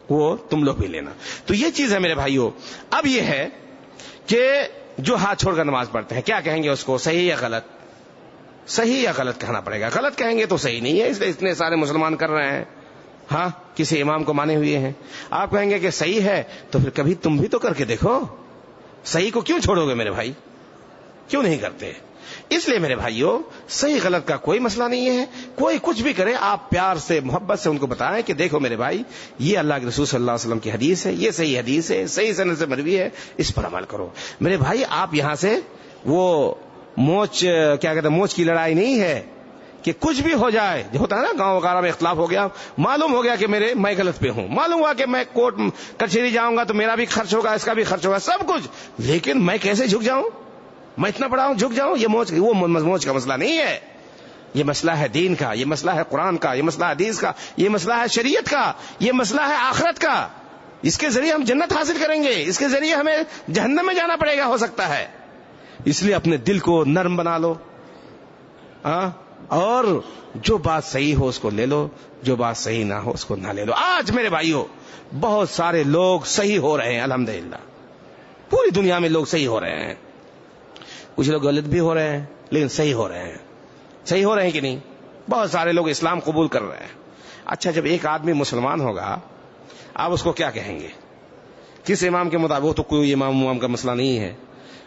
وہ تم لوگ بھی لینا. تو یہ چیز ہے میرے بھائیوں. اب یہ ہے کہ جو ہاتھ چھوڑ کر نماز پڑھتے ہیں کیا کہیں گے اس کو, صحیح یا غلط؟ صحیح یا غلط کہنا پڑے گا. غلط کہیں گے تو صحیح نہیں ہے, اس لیے اتنے سارے مسلمان کر رہے ہیں, ہاں کسی امام کو مانے ہوئے ہیں. آپ کہیں گے کہ صحیح ہے تو پھر کبھی تم بھی تو کر کے دیکھو. صحیح کو کیوں چھوڑو گے میرے بھائی, کیوں نہیں کرتے؟ اس لیے میرے بھائیوں صحیح غلط کا کوئی مسئلہ نہیں ہے. کوئی کچھ بھی کرے آپ پیار سے محبت سے ان کو بتائیں کہ دیکھو میرے بھائی یہ اللہ کے رسول صلی اللہ علیہ وسلم کی حدیث ہے, یہ صحیح حدیث ہے, صحیح سند سے مروی ہے, اس پر عمل کرو. میرے بھائی آپ یہاں سے وہ موچ کیا کہتے ہیں موچ کی لڑائی نہیں ہے کہ کچھ بھی ہو جائے. ہوتا ہے نا گاؤں وغیرہ میں اختلاف ہو گیا, معلوم ہو گیا کہ میں غلط پہ ہوں, معلوم ہوا کہ میں کورٹ کچہری جاؤں گا تو میرا بھی خرچ ہوگا, اس کا بھی خرچ ہوگا, سب کچھ, لیکن میں کیسے جھک جاؤں, میں اتنا بڑا ہوں جھک جاؤں. یہ موچ کا مسئلہ نہیں ہے, یہ مسئلہ ہے دین کا, یہ مسئلہ ہے قرآن کا, یہ مسئلہ ہے حدیث کا, یہ مسئلہ ہے شریعت کا, یہ مسئلہ ہے آخرت کا. اس کے ذریعے ہم جنت حاصل کریں گے, اس کے ذریعے ہمیں جہنم میں جانا پڑے گا ہو سکتا ہے. اس لیے اپنے دل کو نرم بنا لو, اور جو بات صحیح ہو اس کو لے لو, جو بات صحیح نہ ہو اس کو نہ لے لو. آج میرے بھائیوں بہت سارے لوگ صحیح ہو رہے ہیں الحمدللہ, پوری دنیا میں لوگ صحیح ہو رہے ہیں. کچھ لوگ غلط بھی ہو رہے ہیں لیکن صحیح ہو رہے ہیں. صحیح ہو رہے ہیں کہ نہیں؟ بہت سارے لوگ اسلام قبول کر رہے ہیں. اچھا جب ایک آدمی مسلمان ہوگا آپ اس کو کیا کہیں گے؟ کس امام کے مطابق, وہ تو کوئی امام کا مسئلہ نہیں ہے,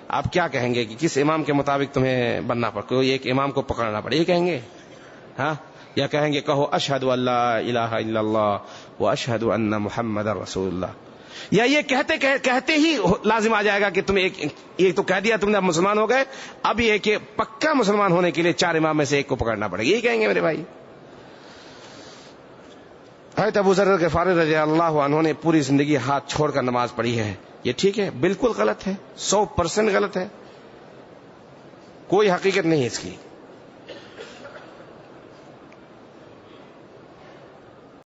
آپ کیا کہیں گے کہ کس امام کے مطابق تمہیں بننا پڑے, کوئی ایک امام کو پکڑنا پڑے, یہ کہیں گے؟ ہاں, یا کہیں گے کہو اشہد ان لا الہ الا اللہ و اشہد ان محمد رسول اللہ, یا یہ کہتے ہی لازم آ جائے گا کہ تم ایک تو کہہ دیا تم نے اب مسلمان ہو گئے, اب یہ کہ پکا مسلمان ہونے کے لیے 4 امام میں سے ایک کو پکڑنا پڑے گا, یہی کہیں گے میرے بھائی؟ حضرت ابو ذر غفاری رضی اللہ عنہ نے پوری زندگی ہاتھ چھوڑ کر نماز پڑھی ہے, یہ ٹھیک ہے؟ بالکل غلط ہے, 100% غلط ہے, کوئی حقیقت نہیں ہے اس کی.